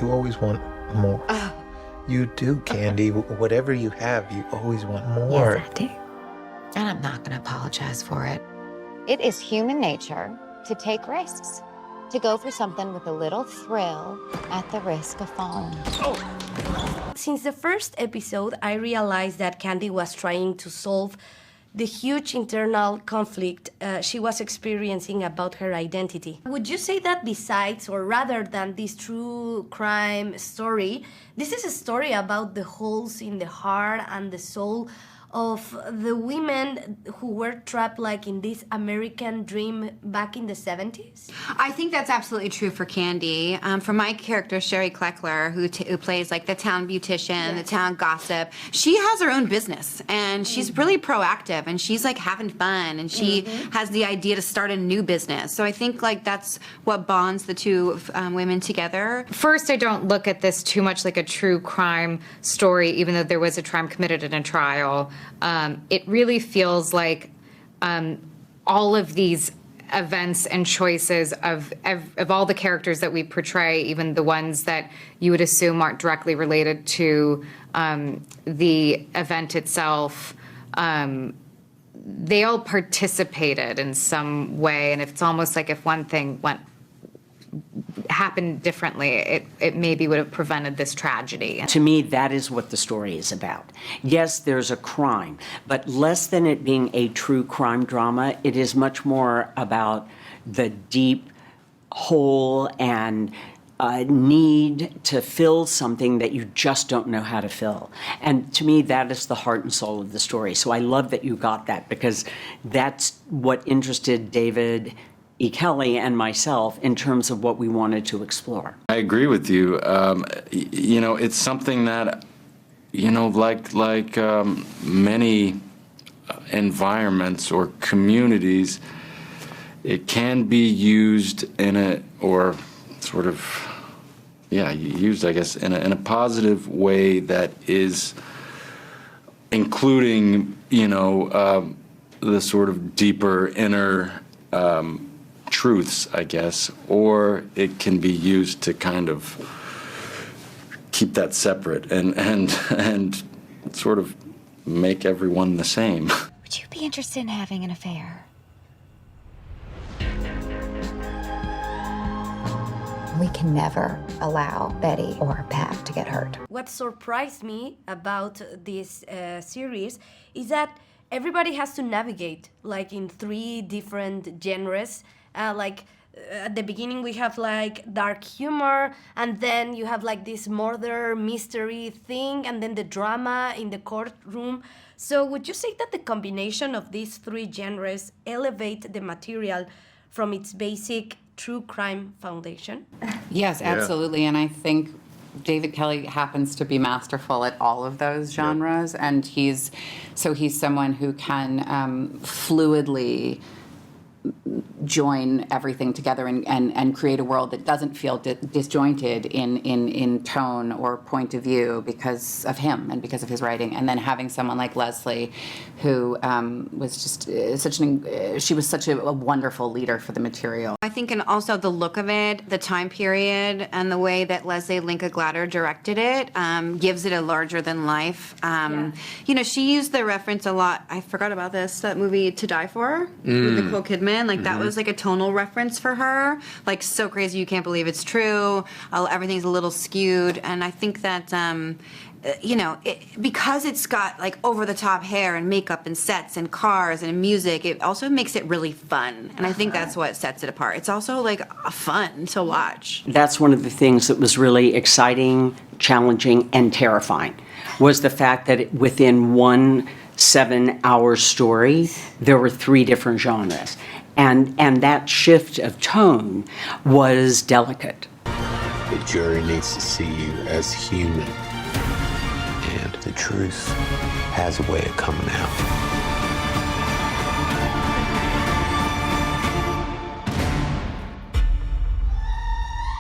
You always want more. You do, Candy. Whatever you have, you always want more. Yes, I do. And I'm not going to apologize for it. It is human nature to take risks, to go for something with a little thrill at the risk of falling. Since the first episode, I realized that Candy was trying to solve the huge internal conflict she was experiencing about her identity. Would you say that besides, or rather than this true crime story, this is a story about the holes in the heart and the soul of the women who were trapped like in this American dream back in the 70s? I think that's absolutely true for Candy. For my character, Sherry Kleckler, who plays like the town beautician, the town gossip, she has her own business and she's really proactive and she's like having fun and she has the idea to start a new business. So I think like that's what bonds the two women together. First, I don't look at this too much like a true crime story, even though there was a crime committed in a trial. It really feels like all of these events and choices of all the characters that we portray, even the ones that you would assume aren't directly related to the event itself, they all participated in some way. And it's almost like if one thing happened differently, it maybe would have prevented this tragedy. To me, that is what the story is about. Yes, there's a crime, but less than it being a true crime drama, it is much more about the deep hole and need to fill something that you just don't know how to fill. And to me, that is the heart and soul of the story. So I love that you got that, because that's what interested David E. Kelly and myself in terms of what we wanted to explore. I agree with you. You know, it's something that, you know, like many environments or communities, it can be used in a, or sort of, yeah, used, I guess, in a positive way that is including, you know, the sort of deeper inner truths, I guess, or it can be used to kind of keep that separate and sort of make everyone the same. Would you be interested in having an affair? We can never allow Betty or Pat to get hurt. What surprised me about this series is that everybody has to navigate like in 3 different genres. At the beginning we have like dark humor, and then you have like this murder mystery thing, and then the drama in the courtroom. So would you say that the combination of these 3 genres elevate the material from its basic true crime foundation? Yes, absolutely. And I think David Kelly happens to be masterful at all of those genres, and he's someone who can fluidly join everything together and create a world that doesn't feel disjointed in tone or point of view because of him and because of his writing. And then having someone like Leslie, who was just she was such a wonderful leader for the material. I think, and also the look of it, the time period, and the way that Leslie Linka Glatter directed it gives it a larger than life. You know, she used the reference a lot. I forgot about this, that movie To Die For with Nicole Kidman. Like that was like a tonal reference for her. Like so crazy you can't believe it's true. Everything's a little skewed, and I think that you know, because it's got like over the top hair and makeup and sets and cars and music, it also makes it really fun. And I think that's what sets it apart. It's also like fun to watch. That's one of the things that was really exciting, challenging, and terrifying, was the fact that within one 7-hour story, there were 3 different genres. And that shift of tone was delicate. The jury needs to see you as human. And the truth has a way of coming out.